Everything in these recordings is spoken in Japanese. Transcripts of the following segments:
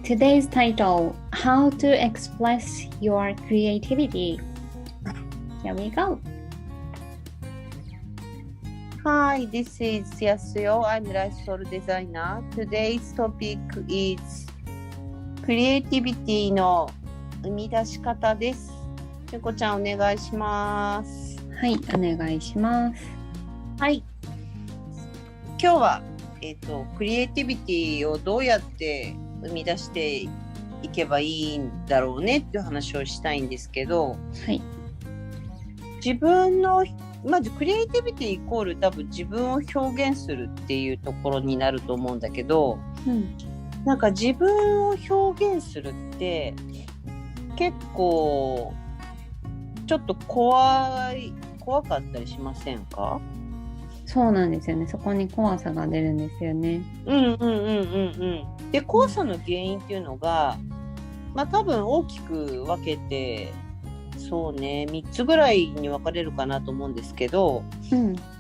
Today's title, How to Express Your Creativity. Here we go. Hi, this is Yasuyo. I'm Life Soul Designer. Today's topic is Creativity の生み出し方です。ゆこちゃんお願いします。はい、お願いします。はい。今日は、クリエイティビティをどうやって生み出していけばいいんだろうねっていう話をしたいんですけど、はい。自分のまずクリエイティビティイコール多分自分を表現するっていうところになると思うんだけど、なんか自分を表現するって結構ちょっと怖かったりしませんか？そうなんですよね。そこに怖さが出るんですよね。で、怖さの原因っていうのが、多分大きく分けてそうね3つぐらいに分かれるかなと思うんですけど、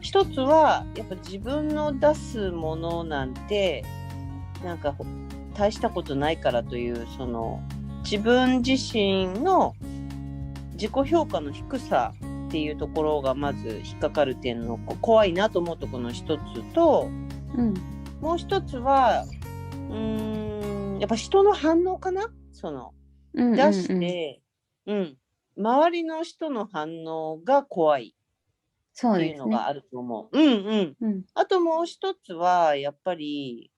一つはやっぱ自分の出すものなんてなんか大したことないからというその自分自身の自己評価の低さっていうところがまず引っかかる点の怖いなと思うところの一つと、もう一つはやっぱ人の反応かな。その出して、周りの人の反応が怖いっていうのがあると思う。あともう一つはやっぱり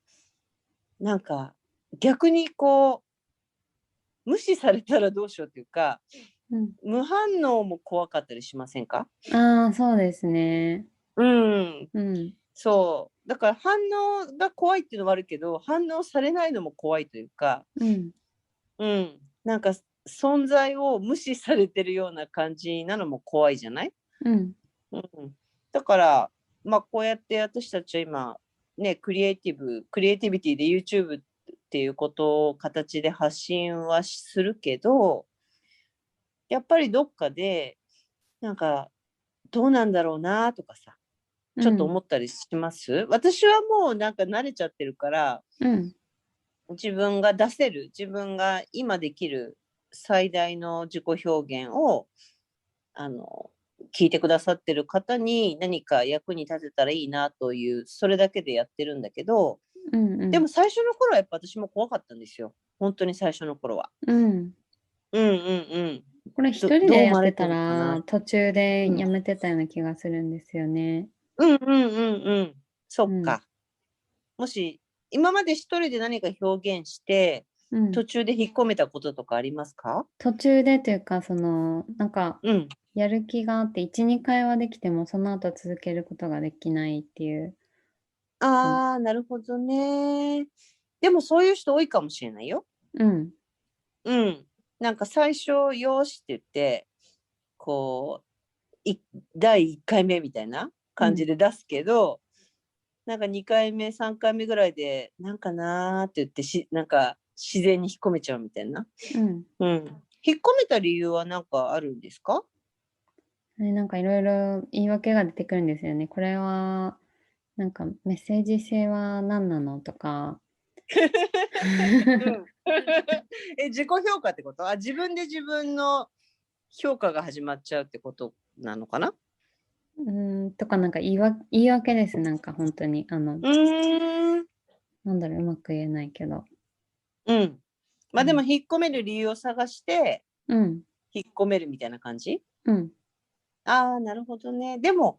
なんか逆にこう無視されたらどうしようっていうか、無反応も怖かったりしませんか？そうですね。そうだから反応が怖いっていうのもあるけど、反応されないのも怖いというか、なんか存在を無視されてるような感じなのも怖いじゃない？だからこうやって私たちは今ねクリエイティビティで YouTube っていうことを形で発信はするけど、やっぱりどっかでなんかどうなんだろうなとかさ、ちょっと思ったりします？私はもうなんか慣れちゃってるから、自分が出せる、自分が今できる最大の自己表現を聞いてくださってる方に何か役に立てたらいいなというそれだけでやってるんだけど、でも最初の頃はやっぱ私も怖かったんですよ。本当に最初の頃は。これ一人でやってたら途中でやめてたような気がするんですよね。そっか。もし今まで一人で何か表現して、途中で引っ込めたこととかありますか？途中でというかなんか、やる気があって1、2回はできてもその後続けることができないっていう。なるほどね。でもそういう人多いかもしれないよ。なんか最初よしって言ってこう第1回目みたいな感じで出すけど、なんか2回目3回目ぐらいでなんかなーって言ってなんか自然に引っ込めちゃうみたいな。引っ込めた理由は何かあるんですか？なんかいろいろ言い訳が出てくるんですよね。これはなんかメッセージ性は何なのとか。自己評価ってこと？自分で自分の評価が始まっちゃうってことなのかな？とかなんか言い訳です。なんか本当になんだろう、うまく言えないけど。でも引っ込める理由を探して、引っ込めるみたいな感じ？なるほどね。でも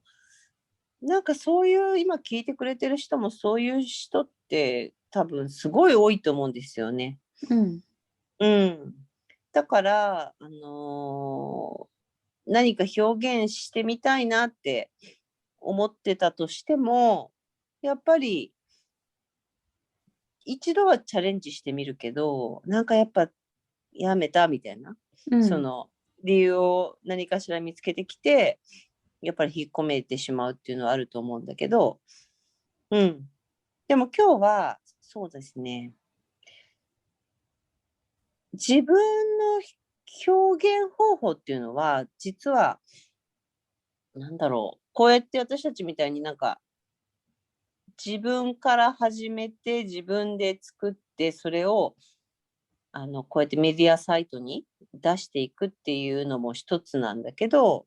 なんかそういう今聞いてくれてる人もそういう人って多分すごい多いと思うんですよね。だから何か表現してみたいなって思ってたとしても、やっぱり一度はチャレンジしてみるけど、なんかやっぱやめたみたいな、その理由を何かしら見つけてきて、やっぱり引っ込めてしまうっていうのはあると思うんだけど、でも今日はそうですね、自分の表現方法っていうのは実はなんだろう、こうやって私たちみたいになんか自分から始めて自分で作ってそれをこうやってメディアサイトに出していくっていうのも一つなんだけど、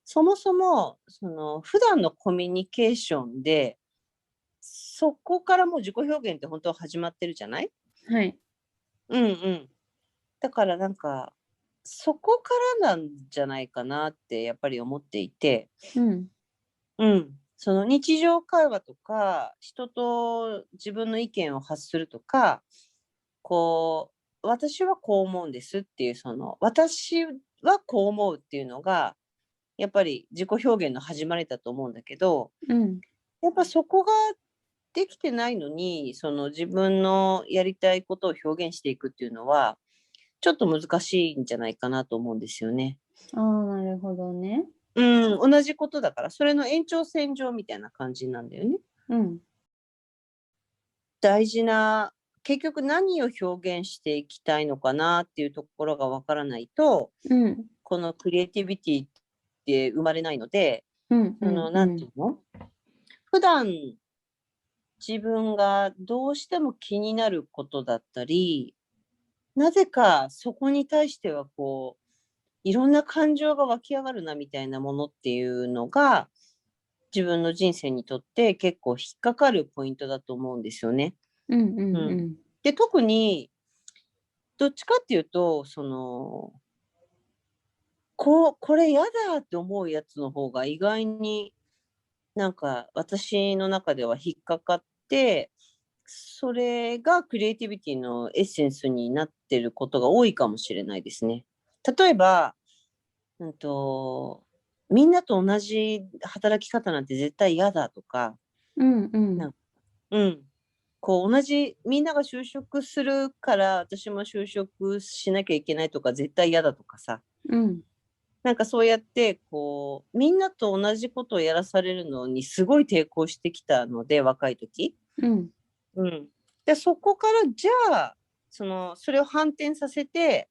そもそもその普段のコミュニケーションでそこからもう自己表現って本当は始まってるじゃない？はい。うんうん。だからなんかそこからなんじゃないかなってやっぱり思っていて、うん。うん、その日常会話とか人と自分の意見を発するとか、こ私はこう思うんですっていう、その私はこう思うっていうのがやっぱり自己表現の始まりだと思うんだけど、うん。やっぱそこができてないのに、その自分のやりたいことを表現していくっていうのは、ちょっと難しいんじゃないかなと思うんですよね。ああ、なるほどね。うん、同じことだから、それの延長線上みたいな感じなんだよね。うん。大事な、結局何を表現していきたいのかなっていうところがわからないと、うん。このクリエイティビティって生まれないので、うんうその、んうん。なんていうの、普段自分がどうしても気になることだったり、なぜかそこに対してはこう、いろんな感情が湧き上がるなみたいなものっていうのが、自分の人生にとって結構引っかかるポイントだと思うんですよね。うんううん。んうん。で、特にどっちかっていうと、その、これ嫌だって思うやつの方が意外になんか私の中では引っかかって、それがクリエイティビティのエッセンスになってることが多いかもしれないですね。例えば、うんと、みんなと同じ働き方なんて絶対嫌だとか、うんうん。なんうん、こう同じみんなが就職するから私も就職しなきゃいけないとか絶対嫌だとかさ、うん。なんかそうやってこうみんなと同じことをやらされるのにすごい抵抗してきたので、若い時。うん。うん。で、そこからじゃあ、それを反転させて、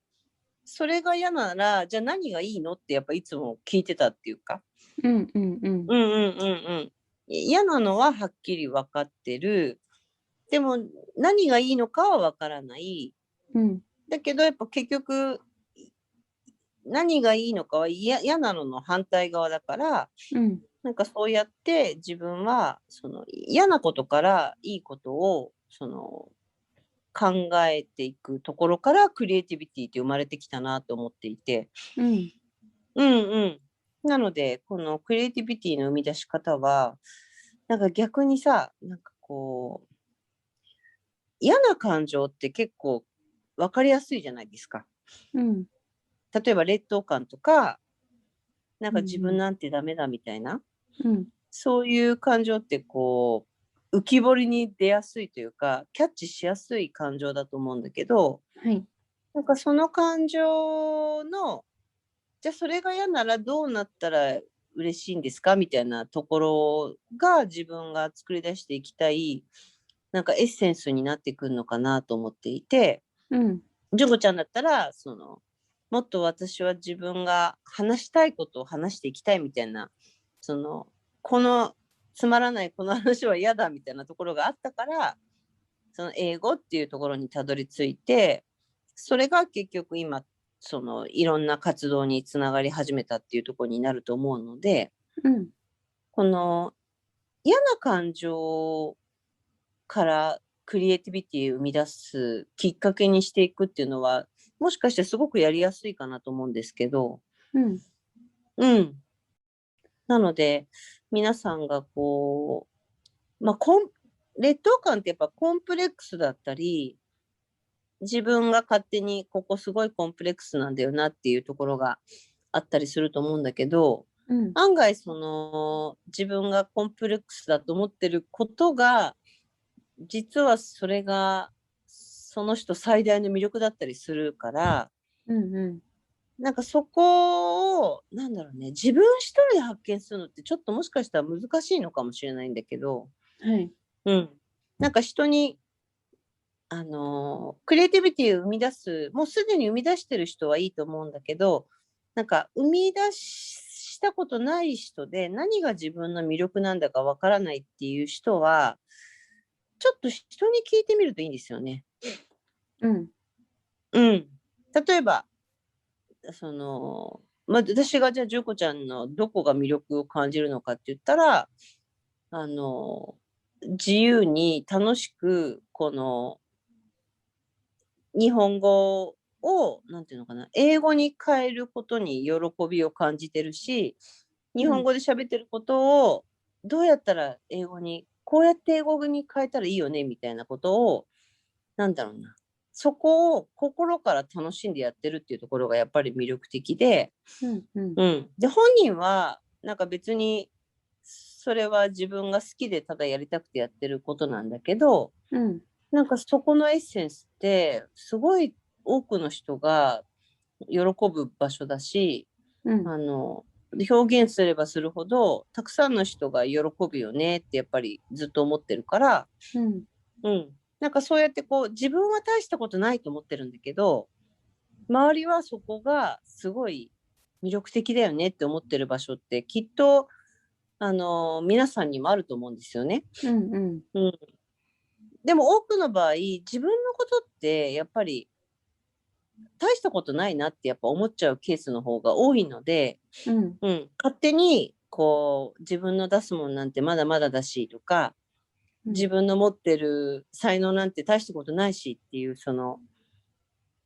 それが嫌なら、じゃあ何がいいのってやっぱいつも聞いてたっていうか。うんうんうん。うんうんうんうん。嫌なのははっきり分かってる。でも何がいいのかは分からない。うん。だけどやっぱ結局、何がいいのかは嫌なのの反対側だから、うん。なんかそうやって自分はその嫌なことからいいことを考えていくところからクリエイティビティって生まれてきたなと思っていて。うん。うんうん。なので、このクリエイティビティの生み出し方は、なんか逆にさ、なんかこう、嫌な感情って結構分かりやすいじゃないですか。うん。例えば劣等感とか、なんうんか自うん。分なんてダメだみたいな、うん。そういう感情ってこう、浮き彫りに出やすいというか、キャッチしやすい感情だと思うんだけど、はい。なんかその感情の、じゃあそれが嫌ならどうなったら嬉しいんですかみたいなところが自分が作り出していきたい、なんかエッセンスになってくるのかなと思っていて、うん。ジョコちゃんだったら、もっと私は自分が話したいことを話していきたいみたいな、その、このつまらないこの話は嫌だみたいなところがあったから、その英語っていうところにたどり着いて、それが結局今、いろんな活動につながり始めたっていうところになると思うので、うん。この嫌な感情からクリエイティビティを生み出すきっかけにしていくっていうのは、もしかしてすごくやりやすいかなと思うんですけど、うん。うん。なので、皆さんがこう、劣等感ってやっぱコンプレックスだったり、自分が勝手にここすごいコンプレックスなんだよなっていうところがあったりすると思うんだけど、うん。案外自分がコンプレックスだと思ってることが、実はそれがその人最大の魅力だったりするから、うんうん。なんかそこを、なんだろうね、自分一人で発見するのってちょっともしかしたら難しいのかもしれないんだけど、はい。うん。なんか人にクリエイティビティを生み出す、もうすでに生み出してる人はいいと思うんだけど、なんか生み出したことない人で何が自分の魅力なんだかわからないっていう人は、ちょっと人に聞いてみるといいんですよね。うん。うん。例えば、私がじゃあ、純子ちゃんのどこが魅力を感じるのかって言ったら、あの、自由に楽しく、日本語を、なんていうのかな、英語に変えることに喜びを感じてるし、日うん、本語で喋ってることを、どうやったら英語に、こうやって英語に変えたらいいよね、みたいなことを、なんだろうな。そこを心から楽しんでやってるっていうところがやっぱり魅力的で、うん、うん、うん。で、本人は、なんか別に、それは自分が好きでただやりたくてやってることなんだけど、うん、なんかそこのエッセンスって、すごい多くの人が喜ぶ場所だし、うん、あの、表現すればするほど、たくさんの人が喜ぶよねってやっぱりずっと思ってるから、うん、うん。なんかそうやってこう、自分は大したことないと思ってるんだけど、周りはそこがすごい魅力的だよねって思ってる場所ってきっと、皆さんにもあると思うんですよね。うん、うん、うん。でも多くの場合、自分のことってやっぱり大したことないなってやっぱ思っちゃうケースの方が多いので、うん、うん、勝手にこう自分の出すもんなんてまだまだだしとか、うん、自分の持ってる才能なんて大したことないしっていう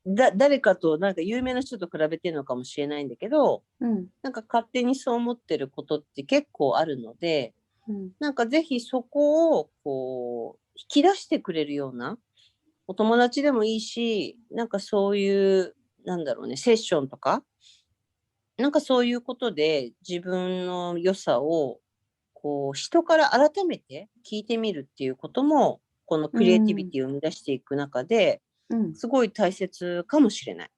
誰かとなんか有名な人と比べてるのかもしれないんだけど、うん、なんか勝手にそう思ってることって結構あるので、うん、なんかぜひそこをこう引き出してくれるようなお友達でもいいし、なんかそういう、なんだろうね、セッションとか、なんかそういうことで自分の良さをこう人から改めて聞いてみるっていうことも、このうクリエイティビん、ティを生み出していく中でうん。すごい大切かもしれない。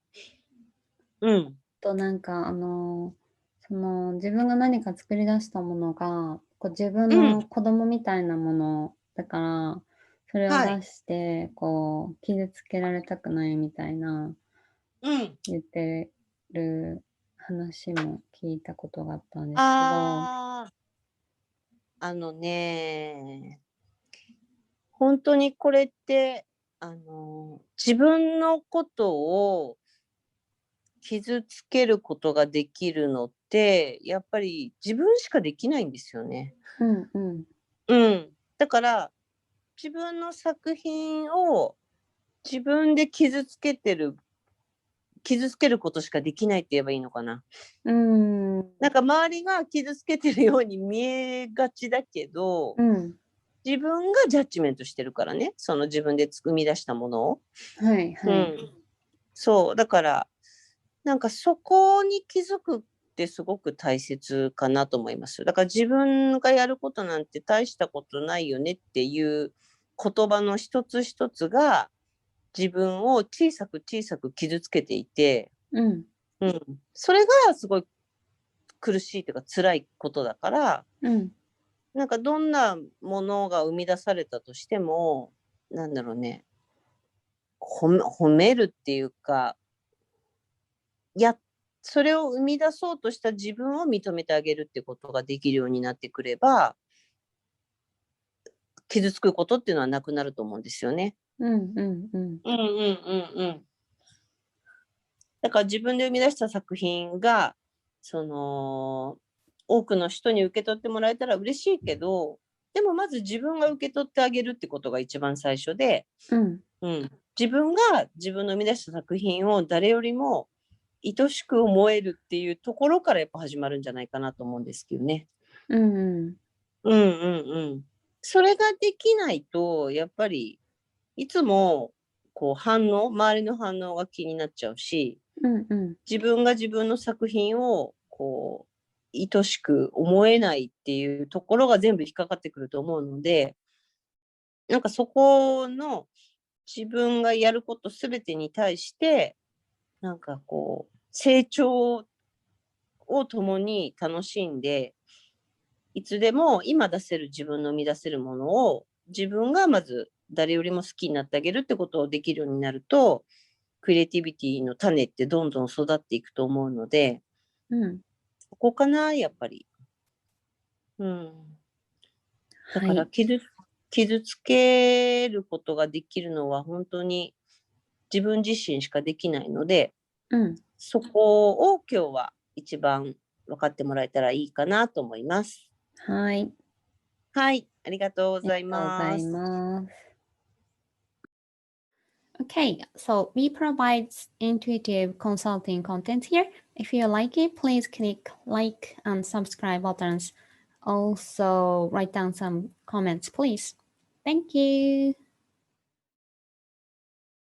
うん。なんか、自分が何か作り出したものが、自分うん。の子供みたいなものだから、それをはい。出して、傷つけられたくないみたいなうん。言ってる話も聞いたことがあったんですけど、ああ、あのね、本当にこれって、自分のことを傷つけることができるのって、やっぱり自分しかできないんですよね。うんうん、うん。だから、自分の作品を自分で傷つけることしかできないって言えばいいのかな。うーん、なんか周りが傷つけてるように見えがちだけど、うん、自分がジャッジメントしてるからね、その自分で生み出したものを。はいはい。うん。そう。だから、なんかそこに気づくってすごく大切かなと思います。だから自分がやることなんて大したことないよねっていう言葉の一つ一つが自分を小さく小さく傷つけていて、うん、うん。それがすごい苦しいというか辛いことだから、うん、なんかどんなものが生み出されたとしても、なんだろうね、褒めるっていうか、や、それを生み出そうとした自分を認めてあげるってことができるようになってくれば、傷つくことっていうのはなくなると思うんですよね。うん、うん、うん、うんうんうんうん。だから自分で生み出した作品が、その、多くの人に受け取ってもらえたら嬉しいけど、でもまず自分が受け取ってあげるってことが一番最初で、うん、うん、自分が自分の生み出した作品を誰よりも愛しく思えるっていうところからやっぱ始まるんじゃないかなと思うんですけどね。うん、うんうんうん。それができないと、やっぱり、いつも、こう周りの反応が気になっちゃうし、うん、うん、自分が自分の作品を、愛しく思えないっていうところが全部引っかかってくると思うので、なんかそこの自分がやることすべてに対して、なんか成長を共に楽しんで、いつでも今出せる自分の生み出せるものを自分がまず誰よりも好きになってあげるってことをできるようになると、クリエイティビティの種ってどんどん育っていくと思うので、うん。ここかな、やっぱり。うん。だからはい。傷つけることができるのは本当に自分自身しかできないので、そこを今日は一番分かってもらえたらいいかなと思います。はい。はい、ありがとうございます。Okay, so we provide intuitive consulting content here. If you like it, please click like and subscribe buttons. Also, write down some comments, please. Thank you.